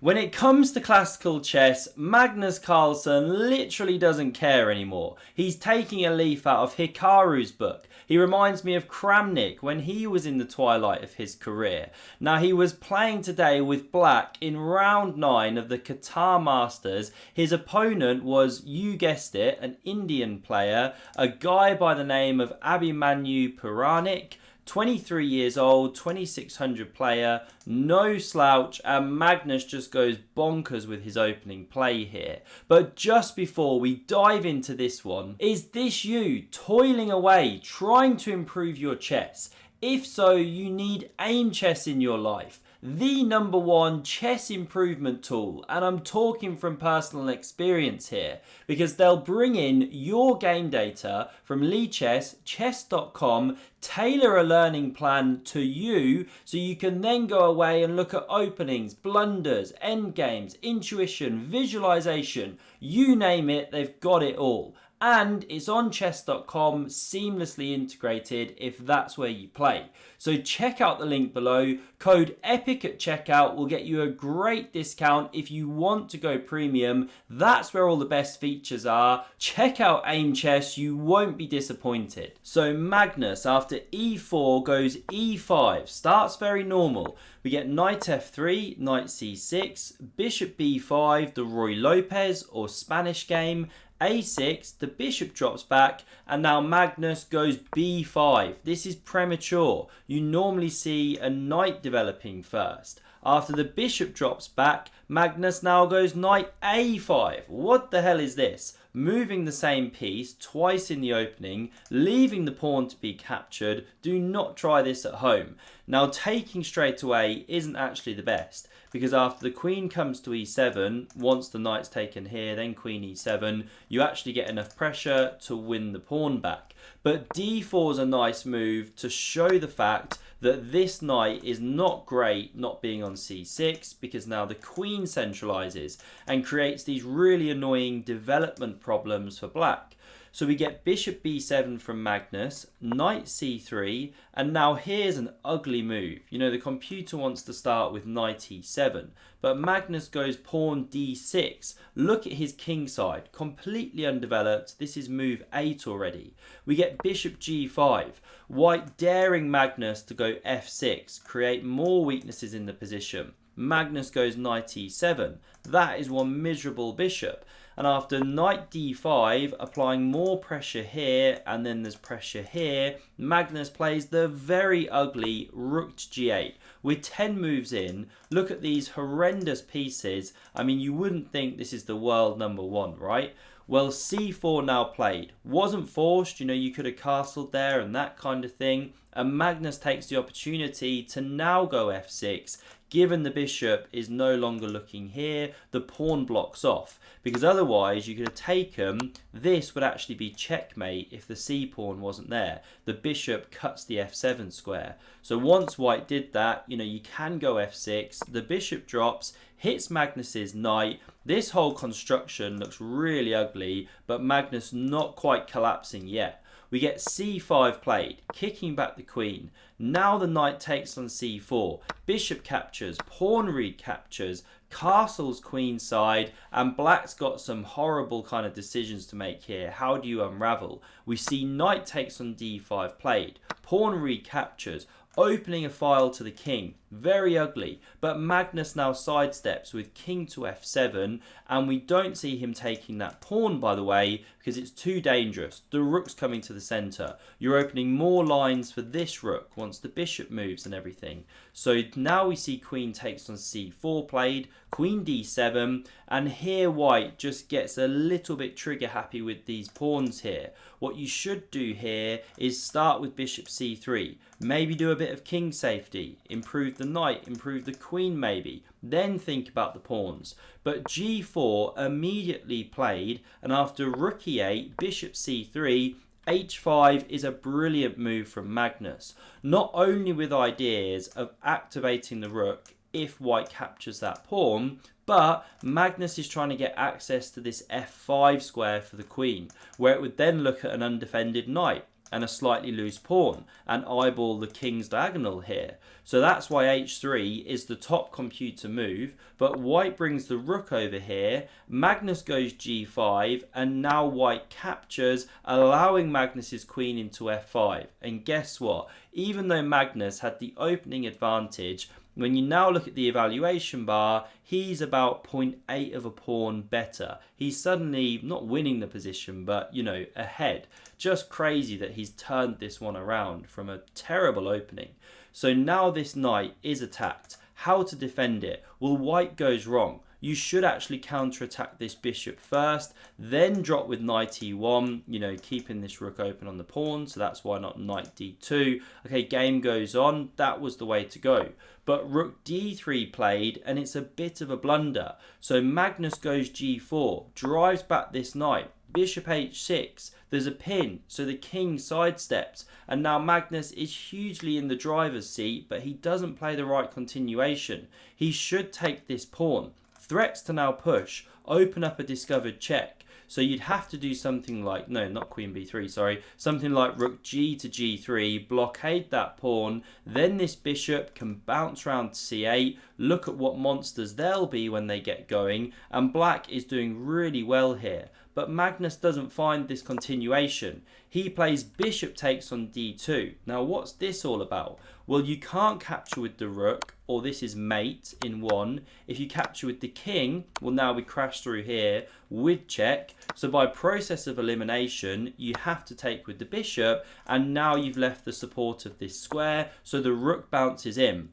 When it comes to classical chess, Magnus Carlsen literally doesn't care anymore. He's taking a leaf out of Hikaru's book. He reminds me of Kramnik when he was in the twilight of his career. Now, he was playing today with black in round 9 of the Qatar Masters. His opponent was, you guessed it, an Indian player, a guy by the name of Abhimanyu Puranik. 23 years old, 2600 player, no slouch, and Magnus just goes bonkers with his opening play here. But just before we dive into this one, is this you toiling away, trying to improve your chess? If so, you need AIMCHESS in your life. The #1 chess improvement tool, and I'm talking from personal experience here, because they'll bring in your game data from Lichess, chess.com, tailor a learning plan to you so you can then go away and look at openings, blunders, endgames, intuition, visualization, you name it, they've got it all. And it's on chess.com, seamlessly integrated if that's where you play. So check out the link below. Code EPIC at checkout will get you a great discount if you want to go premium. That's where all the best features are. Check out AIMCHESS, you won't be disappointed. So Magnus, after e4, goes e5. Starts very normal. We get knight f3, knight c6, bishop b5, the Roy Lopez or Spanish game, a6, the bishop drops back, and now Magnus goes b5. This is premature. You normally see a knight developing first. After the bishop drops back, Magnus now goes knight a5. What the hell is this? Moving the same piece twice in the opening, leaving the pawn to be captured. Do not try this at home. Now, taking straight away isn't actually the best, because after the queen comes to e7, once the knight's taken here, then queen e7, you actually get enough pressure to win the pawn back. But d4 is a nice move to show the fact that this knight is not great not being on c6, because now the queen centralizes and creates these really annoying development problems for black. So we get bishop b7 from Magnus, knight c3, and now here's an ugly move. You know, the computer wants to start with knight e7, but Magnus goes pawn d6. Look at his king side, completely undeveloped. This is move 8 already. We get bishop g5, white daring Magnus to go f6, create more weaknesses in the position. Magnus goes knight e7. That is one miserable bishop. And after knight d5, applying more pressure here, and then there's pressure here, Magnus plays the very ugly rook to g8. With 10 moves in, look at these horrendous pieces. I mean, you wouldn't think this is the world #1, right? Well, c4 now played. Wasn't forced, you know, you could have castled there and that kind of thing. And Magnus takes the opportunity to now go f6. Given the bishop is no longer looking here, the pawn blocks off. Because otherwise, you could have taken, this would actually be checkmate if the c pawn wasn't there. The bishop cuts the f7 square. So once white did that, you know, you can go f6, the bishop drops, hits Magnus's knight. This whole construction looks really ugly, but Magnus not quite collapsing yet. We get c5 played, kicking back the queen. Now the knight takes on c4. Bishop captures, pawn recaptures, castles queen side, and black's got some horrible kind of decisions to make here. How do you unravel? We see knight takes on d5 played, pawn recaptures, opening a file to the king. Very ugly, but Magnus now sidesteps with king to f7, and we don't see him taking that pawn, by the way, because it's too dangerous. The rook's coming to the center. You're opening more lines for this rook once the bishop moves and everything. So now we see queen takes on c4 played, queen d7, and here white just gets a little bit trigger happy with these pawns here. What you should do here is start with bishop c3, maybe do a bit of king safety, improve the knight, improve the queen maybe, then think about the pawns. But g4 immediately played, and after rook e8, bishop c3, h5 is a brilliant move from Magnus. Not only with ideas of activating the rook if white captures that pawn, but Magnus is trying to get access to this f5 square for the queen, where it would then look at an undefended knight. and a slightly loose pawn and eyeball the king's diagonal here. So that's why h3 is the top computer move, but white brings the rook over here, Magnus goes g5, and now white captures, allowing Magnus's queen into f5. And guess what? Even though Magnus had the opening advantage, when you now look at the evaluation bar, he's about 0.8 of a pawn better. He's suddenly not winning the position, but, you know, ahead. Just crazy that he's turned this one around from a terrible opening. So now this knight is attacked. How to defend it? Well, white goes wrong. You should actually counterattack this bishop first, then drop with knight e1, you know, keeping this rook open on the pawn, so that's why not knight d2. Okay, game goes on, that was the way to go. But rook d3 played, and it's a bit of a blunder. So Magnus goes g4, drives back this knight, bishop h6, there's a pin, so the king sidesteps, and now Magnus is hugely in the driver's seat, but he doesn't play the right continuation. He should take this pawn. Threats to now push, open up a discovered check. So you'd have to do something like, no, not queen b3, sorry, something like rook g to g3, blockade that pawn, then this bishop can bounce around to c8, look at what monsters they'll be when they get going, and black is doing really well here. But Magnus doesn't find this continuation. He plays bishop takes on d2. Now what's this all about? Well, you can't capture with the rook, or this is mate in 1. If you capture with the king, well, now we crash through here with check. So by process of elimination, you have to take with the bishop, and now you've left the support of this square, so the rook bounces in.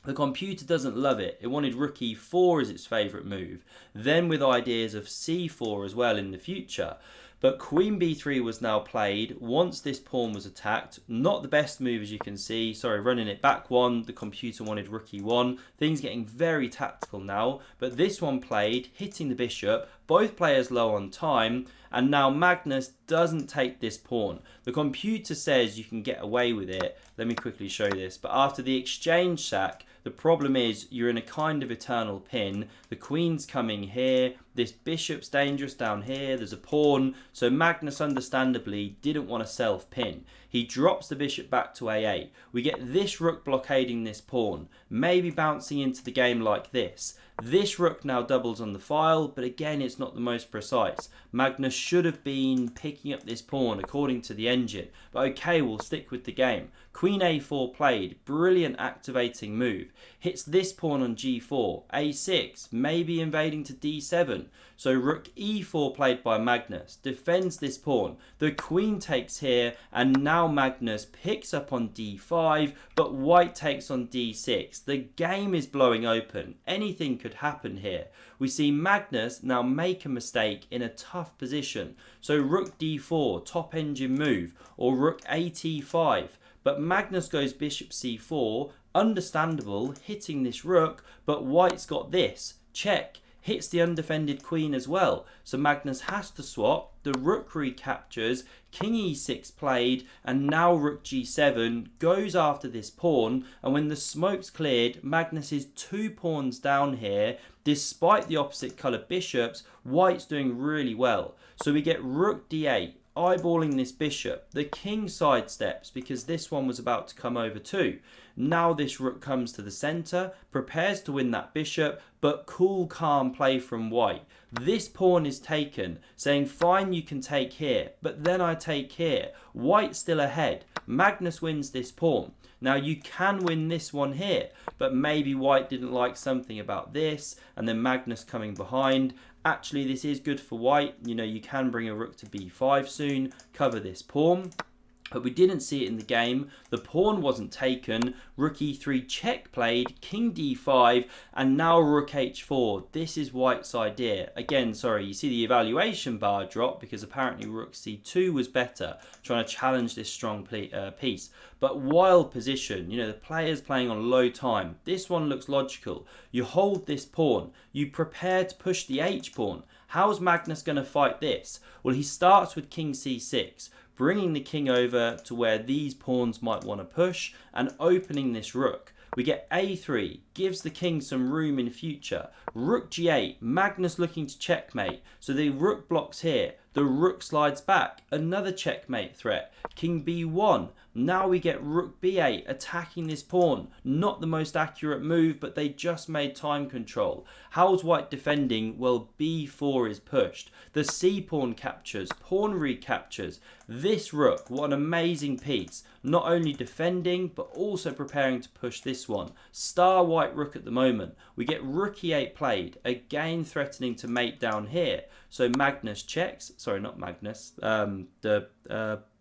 The computer doesn't love it. It wanted rook e4 as its favourite move, then with ideas of c4 as well in the future. But queen b3 was now played once this pawn was attacked. Not the best move, as you can see. Sorry, running it back one. The computer wanted rook e1. Things getting very tactical now. But this one played, hitting the bishop. Both players low on time. And now Magnus doesn't take this pawn. The computer says you can get away with it. Let me quickly show this. But after the exchange sack, the problem is you're in a kind of eternal pin. The queen's coming here. This bishop's dangerous down here. There's a pawn. So Magnus understandably didn't want to self-pin. He drops the bishop back to a8. We get this rook blockading this pawn. Maybe bouncing into the game like this. This rook now doubles on the file, but again it's not the most precise. Magnus should have been picking up this pawn according to the engine. But okay, we'll stick with the game. Queen a4 played, brilliant activating move. Hits this pawn on g4, a6, maybe invading to d7. So rook e4 played by Magnus, defends this pawn. The queen takes here, and now Magnus picks up on d5, but white takes on d6. The game is blowing open. Anything could happen here. We see Magnus now make a mistake in a tough position. So rook d4, top engine move, or rook at5. But Magnus goes bishop c4, understandable, hitting this rook, but white's got this, check, hits the undefended queen as well. So Magnus has to swap, the rook recaptures, king e6 played, and now rook g7 goes after this pawn, and when the smoke's cleared, Magnus is 2 pawns down here. Despite the opposite colour bishops, white's doing really well. So we get rook d8, eyeballing this bishop. The king sidesteps because this one was about to come over too. Now this rook comes to the centre, prepares to win that bishop, but cool, calm play from white. This pawn is taken, saying fine, you can take here, but then I take here. White's still ahead. Magnus wins this pawn. Now you can win this one here, but maybe white didn't like something about this, and then Magnus coming behind. Actually, this is good for white. You know, you can bring a rook to b5 soon, cover this pawn. But we didn't see it in the game. The pawn wasn't taken. Rook e3 check played, king d5, and now rook h4. This is white's idea. Again, sorry, you see the evaluation bar drop because apparently rook c2 was better, trying to challenge this strong piece. But wild position, you know, the player's playing on low time. This one looks logical. You hold this pawn. You prepare to push the h-pawn. How's Magnus going to fight this? Well, he starts with king c6. Bringing the king over to where these pawns might want to push and opening this rook. We get a3, gives the king some room in future. Rook g8, Magnus looking to checkmate. So the rook blocks here. The rook slides back, another checkmate threat. King b1. Now we get rook b8 attacking this pawn. Not the most accurate move, but they just made time control. How's white defending? Well, b4 is pushed. The c pawn captures, pawn recaptures. This rook, what an amazing piece. Not only defending, but also preparing to push this one. Star white rook at the moment. We get rook e8 played, again threatening to mate down here. So Magnus checks, sorry, not Magnus,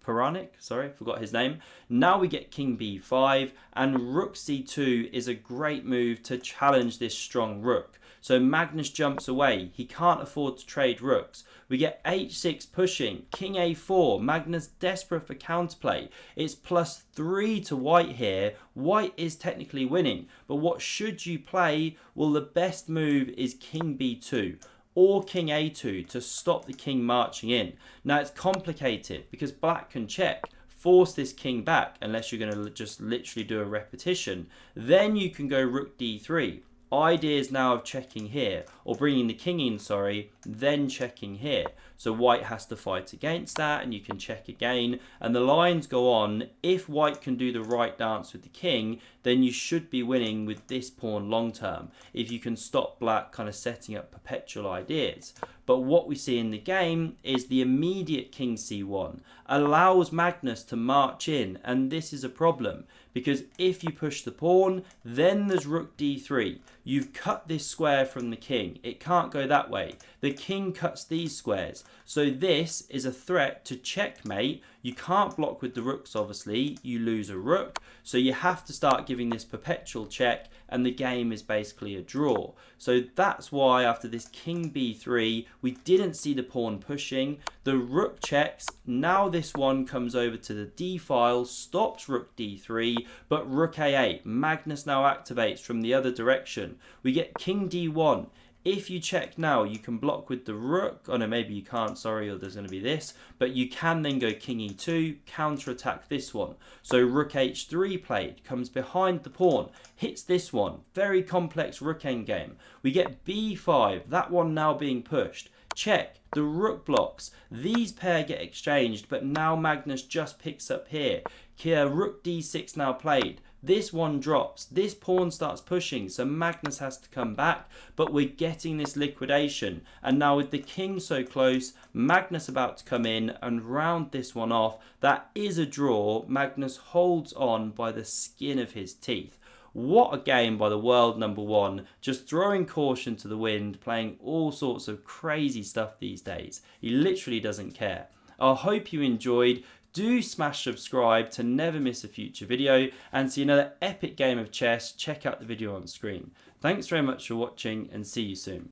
Puranik, sorry, forgot his name. Now we get king b5, and rook c2 is a great move to challenge this strong rook. So Magnus jumps away. He can't afford to trade rooks. We get h6 pushing, king a4, Magnus desperate for counterplay. It's +3 to white here. White is technically winning, but what should you play? Well, the best move is king b2. Or king a2 to stop the king marching in. Now it's complicated because black can check, force this king back unless you're going to just literally do a repetition. Then you can go rook d3. Ideas now of checking here, or bringing the king in, sorry, then checking here. So white has to fight against that, and you can check again, and the lines go on. If white can do the right dance with the king, then you should be winning with this pawn long term, if you can stop black kind of setting up perpetual ideas. But what we see in the game is the immediate king c1 allows Magnus to march in, and this is a problem, because if you push the pawn, then there's rook d3. You've cut this square from the king. It can't go that way. The king cuts these squares. So this is a threat to checkmate. You can't block with the rooks, obviously. You lose a rook. So you have to start giving this perpetual check, and the game is basically a draw. So that's why after this king b3, we didn't see the pawn pushing. The rook checks. Now this one comes over to the d file, stops rook d3, but rook a8. Magnus now activates from the other direction. We get king d1. If you check now, you can block with the rook. Oh no, maybe you can't, sorry, or there's going to be this. But you can then go king e2, counter-attack this one. So rook h3 played, comes behind the pawn, hits this one. Very complex rook endgame. We get b5, that one now being pushed. Check, the rook blocks. These pair get exchanged, but now Magnus just picks up here. Here, rook d6 now played. This one drops. This pawn starts pushing, so Magnus has to come back, but we're getting this liquidation. And now with the king so close, Magnus about to come in and round this one off. That is a draw. Magnus holds on by the skin of his teeth. What a game by the world #1, just throwing caution to the wind, playing all sorts of crazy stuff these days. He literally doesn't care. I hope you enjoyed. Do smash subscribe to never miss a future video, and see another epic game of chess, check out the video on screen. Thanks very much for watching, and see you soon.